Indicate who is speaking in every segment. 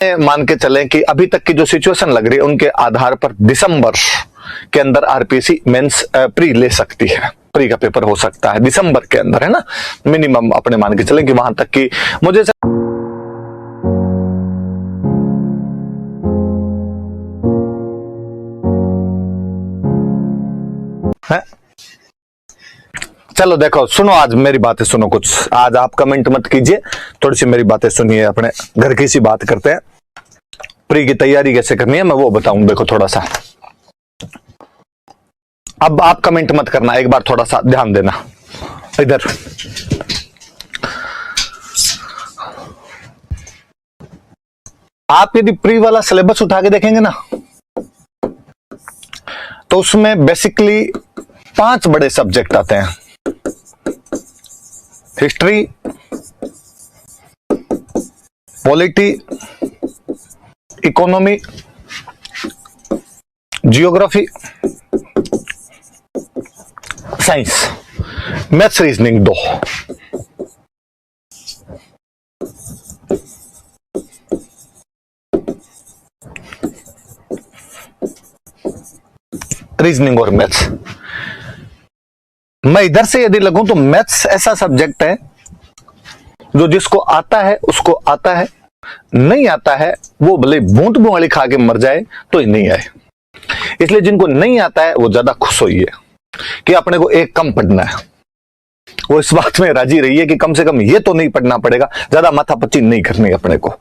Speaker 1: मान के चलें कि अभी तक की जो सिचुएशन लग रही है उनके आधार पर दिसंबर के अंदर आरपीएससी मेंस प्री ले सकती है, प्री का पेपर हो सकता है दिसंबर के अंदर, है ना। मिनिमम अपने मान के चलें कि वहां तक की मुझे है। चलो देखो सुनो, आज मेरी बातें सुनो कुछ, आज आप कमेंट मत कीजिए, थोड़ी सी मेरी बातें सुनिए, अपने घर की सी बात करते हैं। प्री की तैयारी कैसे करनी है मैं वो बताऊं, देखो थोड़ा सा। अब आप कमेंट मत करना, एक बार थोड़ा सा ध्यान देना इधर। आप यदि प्री वाला सिलेबस उठा के देखेंगे ना तो उसमें बेसिकली 5 बड़े सब्जेक्ट आते हैं। History, polity, economy, geography, science, maths, reasoning 2। Reasoning और मैथ्स। मैं इधर से यदि लगूं तो मैथ्स ऐसा सब्जेक्ट है जो जिसको आता है उसको आता है, नहीं आता है वो भले बूंद बुआली खा के मर जाए तो ही नहीं आए। इसलिए जिनको नहीं आता है वो ज्यादा खुश होइए कि अपने को एक कम पढ़ना है, वो इस बात में राजी रही है कि कम से कम ये तो नहीं पढ़ना पड़ेगा, ज्यादा माथापच्ची नहीं करनी अपने को।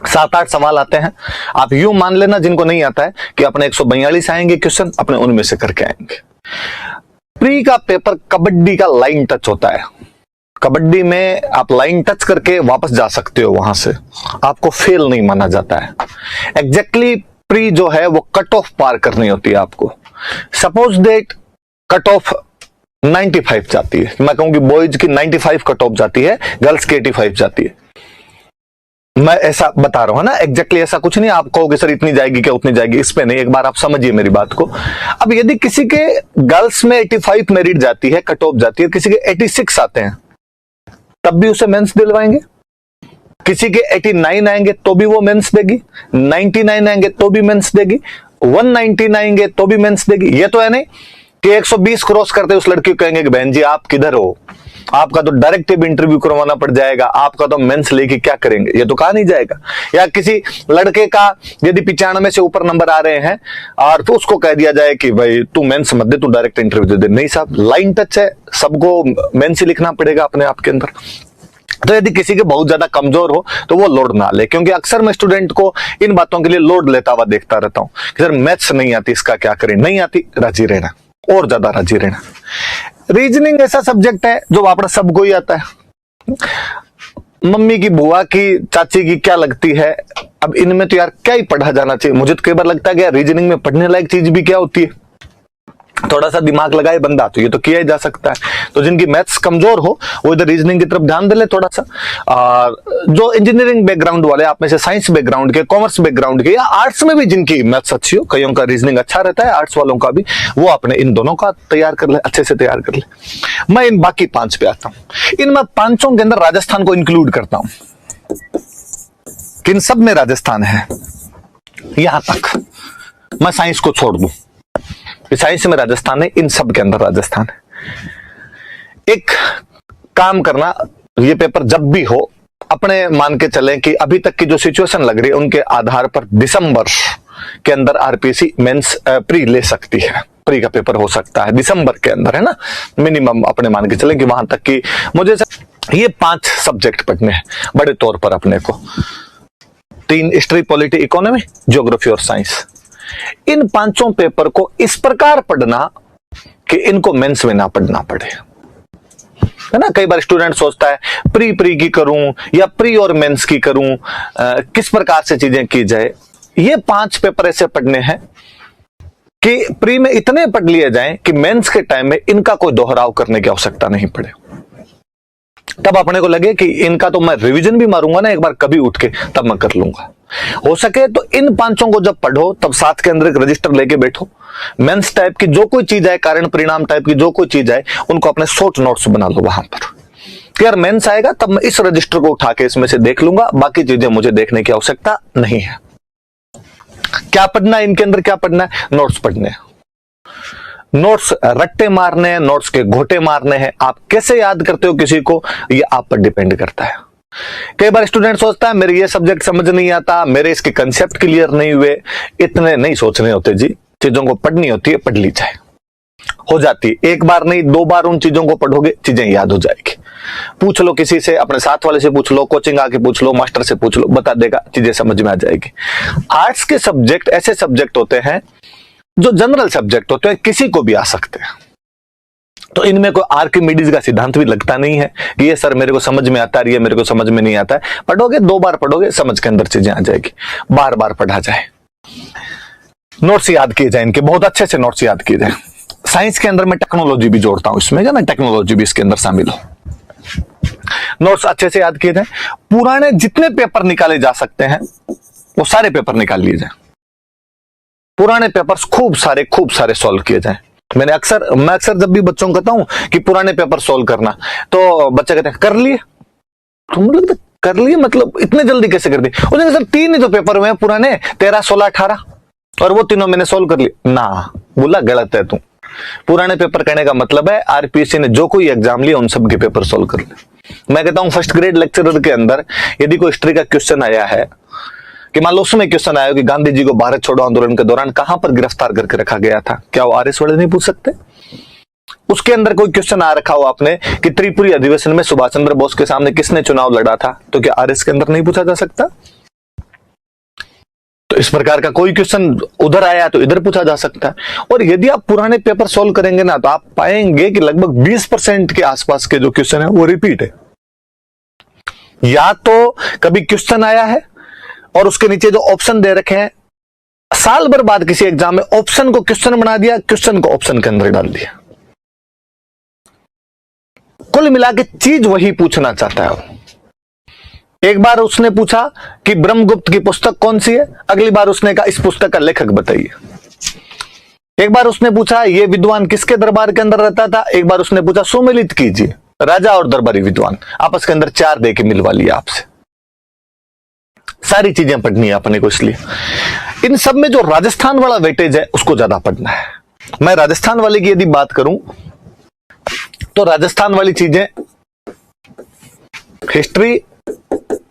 Speaker 1: 7-8 सवाल आते हैं, आप यूं मान लेना जिनको नहीं आता है कि अपने 142 आएंगे क्वेश्चन, अपने उनमें से करके आएंगे। प्री का पेपर कबड्डी का लाइन टच होता है। कबड्डी में आप लाइन टच करके वापस जा सकते हो, वहां से आपको फेल नहीं माना जाता है। एग्जैक्टली प्री जो है वो कट ऑफ पार करनी होती है आपको। सपोज डेट कट ऑफ 95 जाती है, मैं कहूंगी बॉयज की 95 कट ऑफ जाती है, गर्ल्स की 85 जाती है। मैं ऐसा बता रहा हूं ना, एग्जैक्टली ऐसा कुछ नहीं आप कहोगे सर इतनी जाएगी क्या उतनी जाएगी, इस पे नहीं, एक बार आप समझिए मेरी बात को। अब यदि किसी के गर्ल्स में 85 मेरिट जाती है, कट ऑफ जाती है, किसी के 86 आते हैं तब भी उसे मेंस दिलवाएंगे। किसी के 89 आएंगे तो भी वो मेंस देगी, 99 आएंगे तो भी मेंस देगी, 199 आएंगे तो भी मेंस देगी। ये तो है नहीं कि 120 क्रॉस करते उस लड़की को कहेंगे कि बहन जी आप किधर हो, आपका तो डायरेक्ट इंटरव्यू करवाना पड़ जाएगा, आपका तो मेंस लेके क्या करेंगे, ये तो कहा नहीं जाएगा। या किसी लड़के का यदि 95 से ऊपर नंबर आ रहे हैं और तो उसको कह दिया जाए कि भाई तू मेंस मत दे, तू डायरेक्ट इंटरव्यू दे दे। नहीं साहब, लाइन टच है, सबको मेंस ही लिखना पड़ेगा अपने आप के अंदर। तो यदि किसी के बहुत ज्यादा कमजोर हो तो वो लोड ना ले, क्योंकि अक्सर मैं स्टूडेंट को इन बातों के लिए लोड लेता हुआ देखता रहता हूं कि सर मैथ्स नहीं आती, इसका क्या करें। नहीं आती, राजी रहना, और ज्यादा राजी रहना। रीजनिंग ऐसा सब्जेक्ट है जो आपका सबको ही आता है। मम्मी की, बुआ की, चाची की क्या लगती है, अब इनमें तो यार क्या ही पढ़ा जाना चाहिए। मुझे तो कई बार लगता है कि यार रीजनिंग में पढ़ने लायक चीज भी क्या होती है। थोड़ा सा दिमाग लगाए बंदा तो ये तो किया ही जा सकता है। तो जिनकी मैथ्स कमजोर हो वो इधर रीजनिंग की तरफ ध्यान दे ले थोड़ा सा। और जो इंजीनियरिंग बैकग्राउंड वाले, आप में से साइंस बैकग्राउंड के, कॉमर्स बैकग्राउंड के, या आर्ट्स में भी जिनकी मैथ्स अच्छी हो, कईयों का रीजनिंग अच्छा रहता है, आर्ट्स वालों का भी, वो अपने इन दोनों का तैयार कर ले, अच्छे से तैयार कर ले। मैं इन बाकी 5 पे आता हूं। इन मैं 5 के अंदर राजस्थान को इंक्लूड करता हूं। किन सब में राजस्थान है, यहां तक मैं साइंस को छोड़ दूं, साइंस में राजस्थान है, इन सब के अंदर राजस्थान है। एक काम करना, ये पेपर जब भी हो, अपने मान के चलें कि अभी तक की जो सिचुएशन लग रही है उनके आधार पर दिसंबर के अंदर आरपीएससी मेंस प्री ले सकती है, प्री का पेपर हो सकता है दिसंबर के अंदर, है ना। मिनिमम अपने मान के चलें कि वहां तक की मुझे ये 5 सब्जेक्ट पढ़ने हैं बड़े तौर पर अपने को। 3 हिस्ट्री, पॉलिटी, इकोनॉमी, ज्योग्राफी और साइंस। इन 5 पेपर को इस प्रकार पढ़ना कि इनको मेंस में ना पढ़ना पड़े, है ना। कई बार स्टूडेंट सोचता है प्री की करूं या प्री और मेंस की करूं, किस प्रकार से चीजें की जाए। ये 5 पेपर ऐसे पढ़ने हैं कि प्री में इतने पढ़ लिए जाएं कि मेंस के टाइम में इनका कोई दोहराव करने की आवश्यकता नहीं पड़े। तब अपने को लगे कि इनका तो मैं रिवीजन भी मारूंगा ना एक बार कभी उठ के, तब मैं कर लूंगा। हो सके तो इन 5 को जब पढ़ो तब साथ के अंदर एक रजिस्टर लेके बैठो। मेंस टाइप की जो कोई चीज है, कारण परिणाम टाइप की जो कोई चीज है, उनको अपने शॉर्ट नोट्स बना लो वहां पर, कि यार मेंस आएगा तब मैं इस रजिस्टर को उठा के इसमें से देख लूंगा, बाकी चीजें मुझे देखने की आवश्यकता नहीं है। क्या पढ़ना है इनके अंदर, क्या पढ़ना है? नोट्स पढ़ने हैं, नोट्स रट्टे मारने हैं, नोट्स के घोटे मारने हैं। आप कैसे याद करते हो किसी को, ये आप पर डिपेंड करता है। कई बार स्टूडेंट सोचता है मेरे ये सब्जेक्ट समझ नहीं आता, मेरे इसके कंसेप्ट क्लियर नहीं हुए। इतने नहीं सोचने होते जी, चीजों को पढ़नी होती है, पढ़ ली जाए, हो जाती है। एक बार नहीं 2 बार उन चीजों को पढ़ोगे, चीजें याद हो जाएगी। पूछ लो किसी से, अपने साथ वाले से पूछ लो, कोचिंग आके पूछ लो, मास्टर से पूछ लो, बता देगा, चीजें समझ में आ जाएगी। आर्ट्स के सब्जेक्ट ऐसे सब्जेक्ट होते हैं जो जनरल सब्जेक्ट होते हैं, किसी को भी आ सकते हैं। तो इनमें कोई आर्किमिडीज का सिद्धांत भी लगता नहीं है कि ये सर मेरे को समझ में आता है, ये मेरे को समझ में नहीं आता है। पढ़ोगे 2 बार पढ़ोगे, समझ के अंदर चीजें आ जाएगी। बार बार पढ़ा जाए, नोट्स याद किए जाए, इनके बहुत अच्छे से नोट्स याद किए जाए। साइंस के अंदर मैं टेक्नोलॉजी भी जोड़ता हूं इसमें, ना टेक्नोलॉजी भी इसके अंदर शामिल हो। नोट्स अच्छे से याद किए जाए। पुराने जितने पेपर निकाले जा सकते हैं वो सारे पेपर निकाल लिए जाए। पुराने पेपर्स खूब सारे सॉल्व किए जाए। मैं अक्सर जब भी बच्चों को कहता हूं कि पुराने पेपर सॉल्व करना, तो बच्चे कहते हैं कर लिए। तुम लोग कर लिए मतलब इतने जल्दी कैसे कर दिए? उसने सर 3 ही तो पेपर हुए हैं पुराने, 13, 16, 18, और वो तीनों मैंने सॉल्व कर लिए ना। बोला गलत है तू। पुराने पेपर कहने का मतलब है आरपीएससी ने जो कोई एग्जाम लिया उन सब के पेपर सॉल्व कर ले। मैं कहता हूं फर्स्ट ग्रेड लेक्चरर के अंदर यदि कोई हिस्ट्री का क्वेश्चन आया है कि मान लो उसमें क्वेश्चन आया कि गांधी जी को भारत छोड़ो आंदोलन के दौरान कहां पर गिरफ्तार करके रखा गया था, क्या वो आरएस वाले नहीं पूछ सकते? उसके अंदर कोई क्वेश्चन आ रखा हो आपने कि त्रिपुरी अधिवेशन में सुभाष चंद्र बोस के सामने किसने चुनाव लड़ा था, तो क्या आरएस के अंदर नहीं पूछा जा सकता? तो इस प्रकार का कोई क्वेश्चन उधर आया तो इधर पूछा जा सकता है। और यदि आप पुराने पेपर सॉल्व करेंगे ना तो आप पाएंगे कि लगभग 20% के आसपास के जो क्वेश्चन है वो रिपीट है। या तो कभी क्वेश्चन आया है और उसके नीचे जो ऑप्शन दे रखे हैं, साल भर बाद किसी एग्जाम में ऑप्शन को क्वेश्चन बना दिया, क्वेश्चन को ऑप्शन के अंदर डाल दिया। कुल मिला के चीज वही पूछना चाहता है वो। एक बार उसने पूछा कि ब्रह्मगुप्त की पुस्तक कौन सी है, अगली बार उसने कहा इस पुस्तक का लेखक बताइए। एक बार उसने पूछा ये विद्वान किसके दरबार के अंदर रहता था, एक बार उसने पूछा सुमेलित कीजिए, राजा और दरबारी विद्वान आपस के अंदर 4 दे के मिलवा लिया आपसे। सारी चीजें पढ़नी है अपने को, इसलिए इन सब में जो राजस्थान वाला वेटेज है उसको ज्यादा पढ़ना है। मैं राजस्थान वाले की यदि बात करूं तो राजस्थान वाली चीजें हिस्ट्री,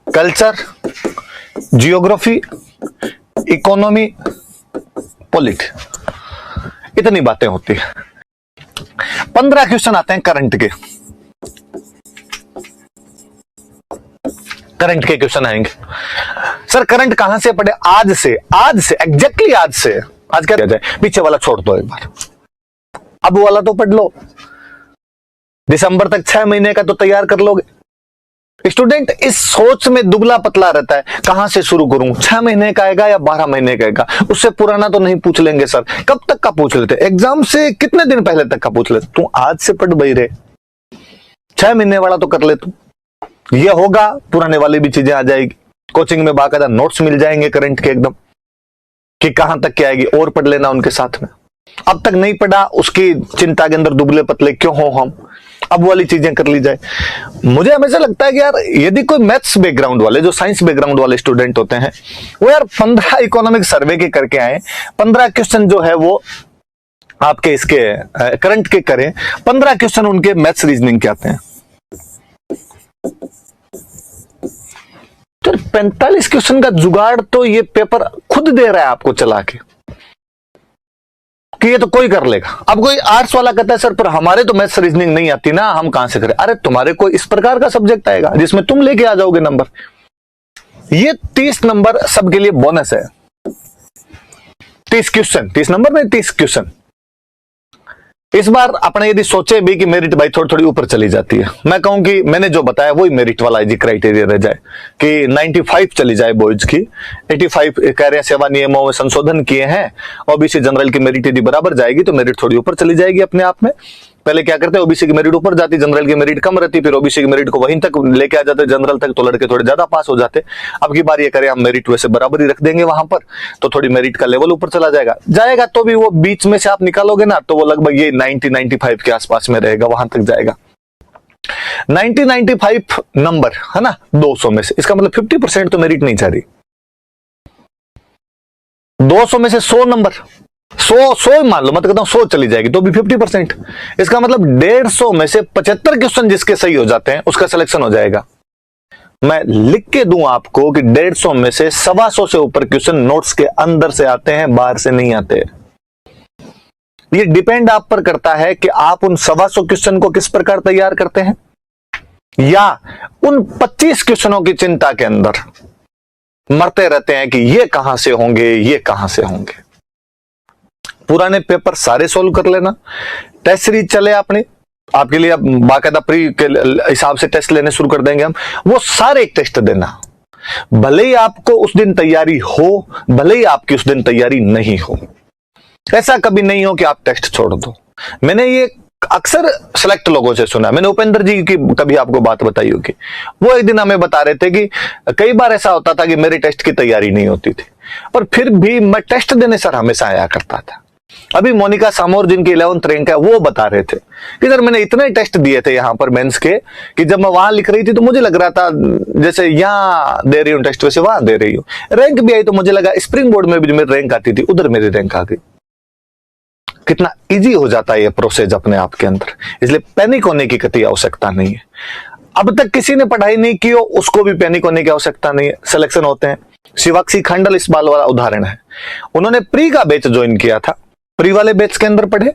Speaker 1: कल्चर, जियोग्राफी, इकोनॉमी, पॉलिट, इतनी बातें होती है। 15 क्वेश्चन आते हैं करंट के। करंट के क्वेश्चन आएंगे। सर करंट कहां से पढ़े? आज से एग्जैक्टली आज से। आज क्या जाए, पीछे वाला छोड़ दो एक बार, अब वाला तो पढ़ लो। दिसंबर तक 6 महीने का तो तैयार कर लोगे। स्टूडेंट इस सोच में दुबला पतला रहता है, कहां से शुरू करूं, 6 महीने का आएगा या 12 महीने का आएगा? उससे पुराना तो नहीं पूछ लेंगे सर। कब तक का पूछ लेते? एग्जाम से कितने दिन पहले तक का पूछ लेते? तू आज से पढ़ भाई रे, 6 महीने वाला तो कर ले तू। ये होगा, पुराने वाली भी चीजें आ जाएगी। कोचिंग में बाकायदा नोट्स मिल जाएंगे करंट के एकदम, कि कहां तक क्या आएगी, और पढ़ लेना उनके साथ में। अब तक नहीं पढ़ा उसकी चिंता के अंदर दुबले पतले क्यों हो हम, अब वाली चीजें कर ली जाए। मुझे हमेशा लगता है कि यार यदि कोई मैथ्स बैकग्राउंड वाले, जो साइंस बैकग्राउंड वाले स्टूडेंट होते हैं, वो यार 15 इकोनॉमिक सर्वे के करके आए, 15 क्वेश्चन जो है वो आपके इसके करंट के करें, 15 क्वेश्चन उनके मैथ्स रीजनिंग के आते हैं। तो 45 क्वेश्चन का जुगाड़ तो ये पेपर खुद दे रहा है आपको चला के, कि ये तो कोई कर लेगा। अब कोई आर्ट्स वाला कहता है सर पर हमारे तो मैथ्स रीजनिंग नहीं आती ना, हम कहां से करें? अरे तुम्हारे कोई इस प्रकार का सब्जेक्ट आएगा जिसमें तुम लेके आ जाओगे नंबर। ये 30 नंबर सबके लिए बोनस है। 30 क्वेश्चन, 30 नंबर में 30 क्वेश्चन। इस बार अपने यदि सोचे भी कि मेरिट भाई थोड़ी थोड़ी ऊपर चली जाती है, मैं कहूं कि मैंने जो बताया वही मेरिट वाला जी क्राइटेरिया रह जाए कि 95 चली जाए बॉयज की, 85 कार्य सेवा नियमों में संशोधन किए हैं, ओबीसी जनरल की मेरिट यदि बराबर जाएगी तो मेरिट थोड़ी ऊपर चली जाएगी अपने आप में। पहले क्या करते, ओबीसी की मेरिट ऊपर जाती, जनरल की मेरिट कम रहती, फिर ओबीसी की मेरिट को वहीं तक लेके आ जाते जनरल तक, तो लड़के थोड़े ज्यादा पास हो जाते। अब की बार ये करें हम मेरिट वैसे बराबर ही रख देंगे वहां पर, तो थोड़ी मेरिट का लेवल ऊपर चला जाएगा तो भी वो बीच में से आप निकालोगे ना तो वो लगभग ये 90-95 के आसपास में रहेगा, वहां तक जाएगा। 95 नंबर है ना 200 में से, इसका मतलब 50% तो मेरिट नहीं जा रही। 200 में से 100 नंबर, 100 मान लो, मैं तो कहता हूं 100 चली जाएगी तो भी 50%। इसका मतलब 150 में से 75 क्वेश्चन जिसके सही हो जाते हैं उसका सिलेक्शन हो जाएगा। मैं लिख के दूं आपको कि 150 में से 125 से ऊपर क्वेश्चन नोट्स के अंदर से आते हैं, बाहर से नहीं आते। ये डिपेंड आप पर करता है कि आप उन 125 क्वेश्चन को किस प्रकार तैयार करते हैं, या उन 25 क्वेश्चनों की चिंता के अंदर मरते रहते हैं कि ये कहां से होंगे, ये कहां से होंगे। पुराने पेपर सारे सोल्व कर लेना। टेस्ट सीरीज चले आपके लिए, अब बाकायदा प्री के हिसाब से टेस्ट लेने शुरू कर देंगे हम, वो सारे एक टेस्ट देना। भले ही आपको उस दिन तैयारी हो, भले ही आपकी उस दिन तैयारी नहीं हो, ऐसा कभी नहीं हो कि आप टेस्ट छोड़ दो। मैंने ये अक्सर सेलेक्ट लोगों से सुना। मैंने उपेंद्र जी की कभी आपको बात बताई होगी, वो एक दिन हमें बता रहे थे कि कई बार ऐसा होता था कि मेरे टेस्ट की तैयारी नहीं होती थी, पर फिर भी मैं टेस्ट देने सर हमेशा आया करता था। अभी मोनिका सामोर जिनकी 11th रैंक है, वो बता रहे थे कि सर मैंने इतने टेस्ट दिए थे यहां पर मेंस के कि जब मैं वहां लिख रही थी तो मुझे लग रहा था जैसे यहां दे रही हूं टेस्ट वैसे वहां दे रही हूं। रैंक भी आई तो मुझे लगा स्प्रिंग बोर्ड में भी जो मेरी रैंक आती थी उधर मेरी रैंक आ गई। कितना इजी हो जाता है ये प्रोसेस अपने आप के अंदर, इसलिए पैनिक होने की कतई आवश्यकता नहीं है। अब तक किसी ने पढ़ाई नहीं की हो उसको भी पैनिक होने की आवश्यकता नहीं है, सिलेक्शन होते हैं। शिवाक्षी खंडल इस बाल वाला उदाहरण है। उन्होंने प्री का बैच ज्वाइन किया था, प्री वाले बैच के अंदर पढ़े,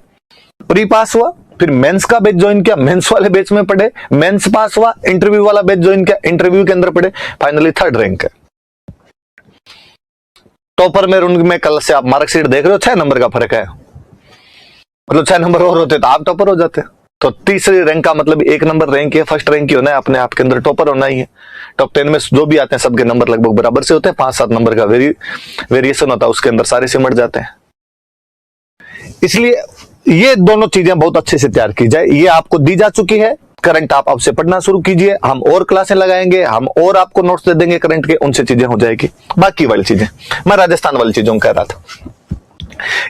Speaker 1: प्री पास हुआ, फिर मेंस का बैच ज्वाइन किया, मेंस वाले बैच में पढ़े, मेंस पास हुआ, इंटरव्यू वाला बैच ज्वाइन किया, इंटरव्यू के अंदर पढ़े, फाइनली 3rd रैंक है। टॉपर में उनमें कल से आप मार्कशीट देख रहे हो, 6 नंबर का फर्क है, मतलब 6 नंबर और होते तो आप टॉपर हो जाते। तो 3री रैंक का मतलब 1 नंबर रैंक है, 1st रैंक ही होना है, अपने आप के अंदर टॉपर होना ही है। टॉप 10 में जो भी आते हैं सबके नंबर लगभग बराबर से होते हैं, 5-7 नंबर का वेरिएशन होता है, उसके अंदर सारे सिमट जाते हैं। इसलिए ये दोनों चीजें बहुत अच्छे से तैयार की जाए, ये आपको दी जा चुकी है। करंट आप अब से पढ़ना शुरू कीजिए, हम और क्लासें लगाएंगे, हम और आपको नोट्स दे देंगे करंट के, उनसे चीजें हो जाएगी। बाकी वाली चीजें मैं राजस्थान वाली चीजों कह रहा था,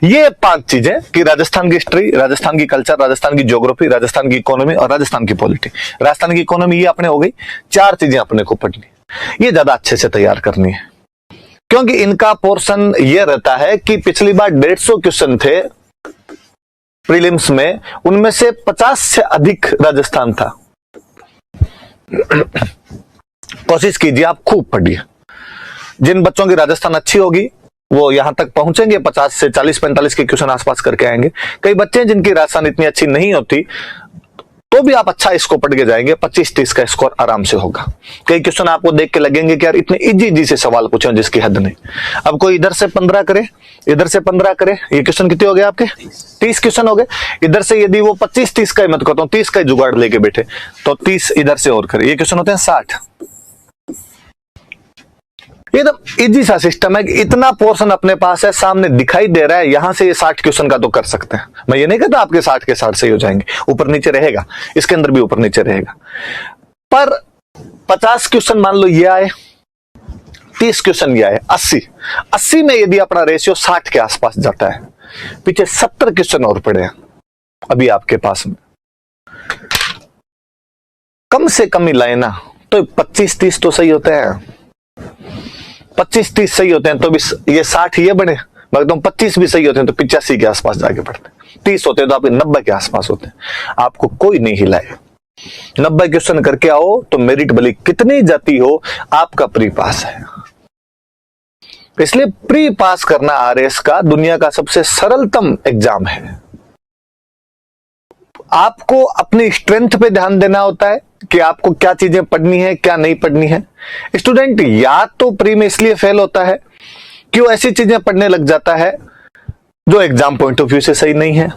Speaker 1: ये 5 चीजें कि राजस्थान की हिस्ट्री, राजस्थान की कल्चर, राजस्थान की ज्योग्राफी, राजस्थान की इकोनॉमी और राजस्थान की पॉलिटी। राजस्थान की इकोनॉमी ये अपने हो गई, 4 चीजें अपने को पढ़नी, ये ज्यादा अच्छे से तैयार करनी है, क्योंकि इनका पोर्शन ये रहता है कि पिछली बार 150 क्वेश्चन थे प्रीलिम्स में, उनमें से 50 से अधिक राजस्थान था। कोशिश कीजिए आप खूब पढ़िए, जिन बच्चों की राजस्थान अच्छी होगी वो यहां तक पहुंचेंगे, 50 से 40-45 के क्वेश्चन आसपास करके आएंगे। कई बच्चे जिनकी राजस्थान इतनी अच्छी नहीं होती तो भी आप अच्छा इसको पढ़ के जाएंगे, 25-30 का स्कोर आराम से होगा। कई क्वेश्चन आपको देख के लगेंगे कि यार इतने इजी से सवाल पूछे जिसकी हद नहीं। अब कोई इधर से 15 करे, इधर से 15 करे, ये क्वेश्चन कितने हो गए आपके? 30 क्वेश्चन हो गए। इधर से यदि वो 25-30 का ही मत कहता हूं, 30 का ही जुगाड़ लेके बैठे तो 30 इधर से और करे, ये क्वेश्चन होते हैं 60। एकदम इजी सा सिस्टम है कि इतना पोर्शन अपने पास है, सामने दिखाई दे रहा है, यहां से ये 60 क्वेश्चन का तो कर सकते हैं। मैं ये नहीं कहता आपके 60 के 60 सही हो जाएंगे, ऊपर नीचे रहेगा, इसके अंदर भी ऊपर नीचे रहेगा। पर 50 क्वेश्चन मान लो ये आए, 30 क्वेश्चन ये आए, 80 में यदि अपना रेशियो 60 के आसपास जाता है, पीछे 70 क्वेश्चन और पड़े हैं अभी आपके पास में, कम से कम ही लाए ना तो 25-30 तो सही होते हैं, 25-30 सही होते हैं तो भी ये 60 ये बने, एकदम 25 भी सही होते हैं तो 85 के आसपास जाके पड़ते हैं, 30 होते हैं तो आपके 90 के आसपास होते हैं। आपको कोई नहीं हिलाए, 90 क्वेश्चन करके आओ तो मेरिट भले कितनी जाती हो, आपका प्री पास है। इसलिए प्री पास करना आरएस का दुनिया का सबसे सरलतम एग्जाम है। आपको अपनी स्ट्रेंथ पे ध्यान देना होता है कि आपको क्या चीजें पढ़नी है, क्या नहीं पढ़नी है। स्टूडेंट या तो प्री में इसलिए फेल होता है कि वो ऐसी चीजें पढ़ने लग जाता है जो एग्जाम पॉइंट ऑफ व्यू से सही नहीं है,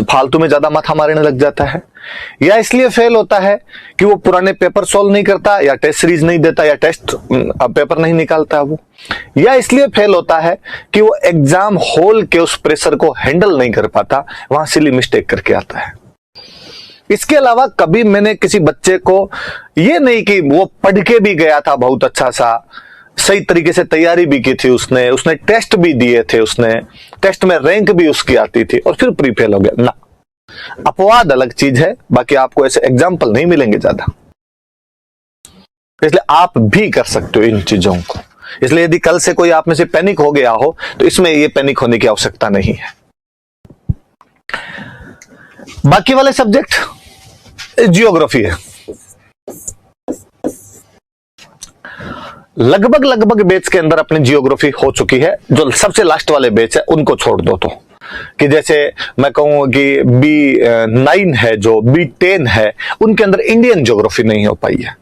Speaker 1: फालतू में ज्यादा माथा मारने लग जाता है, या इसलिए फेल होता है कि वो पुराने पेपर सॉल्व नहीं करता, या टेस्ट सीरीज नहीं देता, या टेस्ट पेपर नहीं निकालता वो, या इसलिए फेल होता है कि वो एग्जाम हॉल के उस प्रेशर को हैंडल नहीं कर पाता, वहां सिली मिस्टेक करके आता है। इसके अलावा कभी मैंने किसी बच्चे को ये नहीं कि वो पढ़ के भी गया था बहुत अच्छा सा, सही तरीके से तैयारी भी की थी उसने टेस्ट भी दिए थे, उसने टेस्ट में रैंक भी उसकी आती थी और फिर प्री फेल हो गया ना। अपवाद अलग चीज है, बाकी आपको ऐसे एग्जाम्पल नहीं मिलेंगे ज्यादा। इसलिए आप भी कर सकते हो इन चीजों को। इसलिए यदि कल से कोई आप में से पैनिक हो गया हो तो इसमें ये पैनिक होने की आवश्यकता नहीं है। बाकी वाले सब्जेक्ट जियोग्राफी है। लगभग बैच के अंदर अपनी जियोग्राफी हो चुकी है। जो सबसे लास्ट वाले बैच है उनको छोड़ दो, तो कि जैसे मैं कहूं कि B9 है, जो B10 है, उनके अंदर इंडियन ज्योग्राफी नहीं हो पाई है।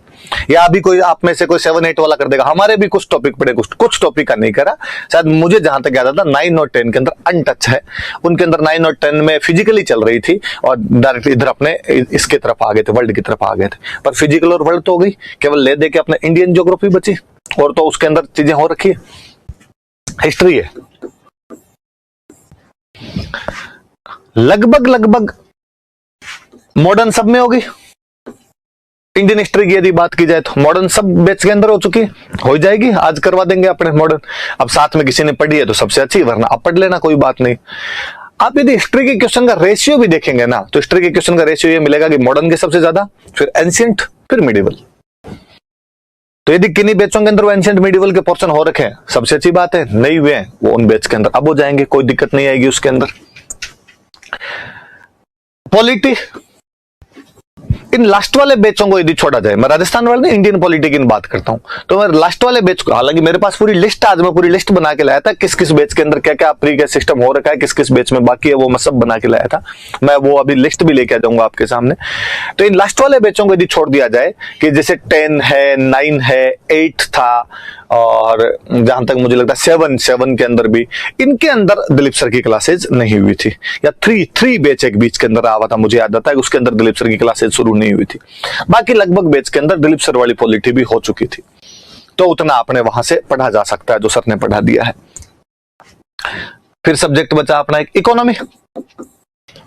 Speaker 1: या अभी कोई आप में से कोई 7-8 वाला कर देगा। हमारे भी कुछ टॉपिक पड़े, कुछ टॉपिक का नहीं करा। शायद मुझे जहां तक याद आता 9 और 10 के अंदर अनटच है। उनके अंदर 9 और 10 में फिजिकली चल रही थी और डायरेक्टली इधर अपने इसके तरफ आ गए थे, वर्ल्ड की तरफ आ गए थे। पर फिजिकल और वर्ल्ड तो हो गई, केवल ले दे के अपने इंडियन ज्योग्राफी बची, और तो उसके अंदर चीजें हो रखी है, हिस्ट्री है। लगभग मॉडर्न सब में होगी। इंडियन हिस्ट्री की यदि बात की जाए तो मॉडर्न सब बैच के अंदर हो चुकी है, हो जाएगी। आज करवा देंगे अपने मॉडर्न। अब साथ में किसी ने पढ़ी है तो सबसे अच्छी, वरना आप पढ़ लेना, कोई बात नहीं। आप यदि हिस्ट्री के क्वेश्चन का रेशियो भी देखेंगे ना, तो हिस्ट्री के क्वेश्चन का रेशियो ये मिलेगा कि मॉडर्न के सबसे ज्यादा, फिर एंशिएंट, फिर मिडिवल। तो यदि किन्हीं बैचों के अंदर वो एंशिएंट मिडिवल के पोर्शन हो रखे हैं, सबसे अच्छी बात है। नहीं हुए हैं वो उन बैच के अंदर अब हो जाएंगे, कोई दिक्कत नहीं आएगी उसके अंदर। पॉलिटी, इन लास्ट वाले बैचों को यदि छोड़ा जाए, मैं राजस्थान वाले नहीं, इंडियन पॉलिटी की बात करता हूं, तो मैं लास्ट वाले बैच को, हालांकि मेरे पास पूरी लिस्ट, आज मैं पूरी लिस्ट बना के लाया था किस किस बैच के अंदर क्या क्या प्री का सिस्टम हो रखा है, किस किस बैच में बाकी है, वो मैं सब बना के लाया था। मैं वो अभी लिस्ट भी लेके आ जाऊंगा आपके सामने। तो इन लास्ट वाले बैचों को यदि छोड़ दिया जाए कि जैसे 10 है, 9 है, 8 था, और जहां तक मुझे लगता है 7 के अंदर भी, इनके अंदर दिलीप सर की क्लासेज नहीं हुई थी। या 3 बैच एक बीच के अंदर आवा था, मुझे याद आता है, उसके अंदर दिलीप सर की क्लासेज शुरू नहीं हुई थी। बाकी लगभग बैच के अंदर दिलीप सर वाली पॉलिटी भी हो चुकी थी। तो उतना अपने वहां से पढ़ा जा सकता है जो सर ने पढ़ा दिया है। फिर सब्जेक्ट बचा अपना एक इकोनॉमी।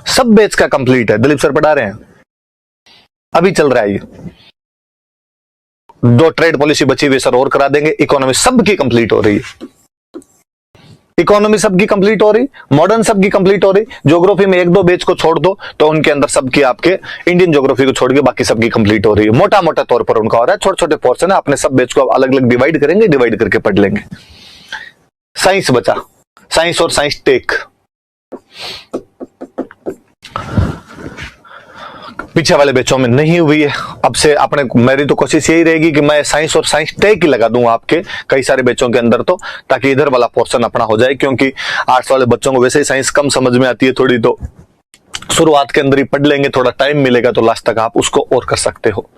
Speaker 1: सब बैच का कंप्लीट है, दिलीप सर पढ़ा रहे हैं, अभी चल रहा है ये। 2 ट्रेड पॉलिसी बची हुई सर और करा देंगे। इकोनॉमी सबकी कंप्लीट हो रही है, इकोनॉमी सबकी कंप्लीट हो रही, मॉडर्न सबकी कंप्लीट हो रही। ज्योग्राफी में 1-2 बैच को छोड़ दो तो उनके अंदर सबकी, आपके इंडियन ज्योग्राफी को छोड़ के बाकी सबकी कंप्लीट हो रही है। मोटा मोटा तौर पर उनका हो रहा है, छोटे छोटे पोर्शन है, अपने सब बैच को अलग अलग डिवाइड करेंगे, डिवाइड करके पढ़ लेंगे। साइंस बचा, साइंस और साइंस टेक। पीछे वाले बैचों में नहीं हुई है। अब से अपने, मेरी तो कोशिश यही रहेगी कि मैं साइंस और साइंस टेक ही लगा दूं आपके कई सारे बैचों के अंदर, तो ताकि इधर वाला पोर्शन अपना हो जाए। क्योंकि आर्ट्स वाले बच्चों को वैसे ही साइंस कम समझ में आती है थोड़ी, तो शुरुआत के अंदर ही पढ़ लेंगे, थोड़ा टाइम मिलेगा तो लास्ट तक आप उसको और कर सकते हो।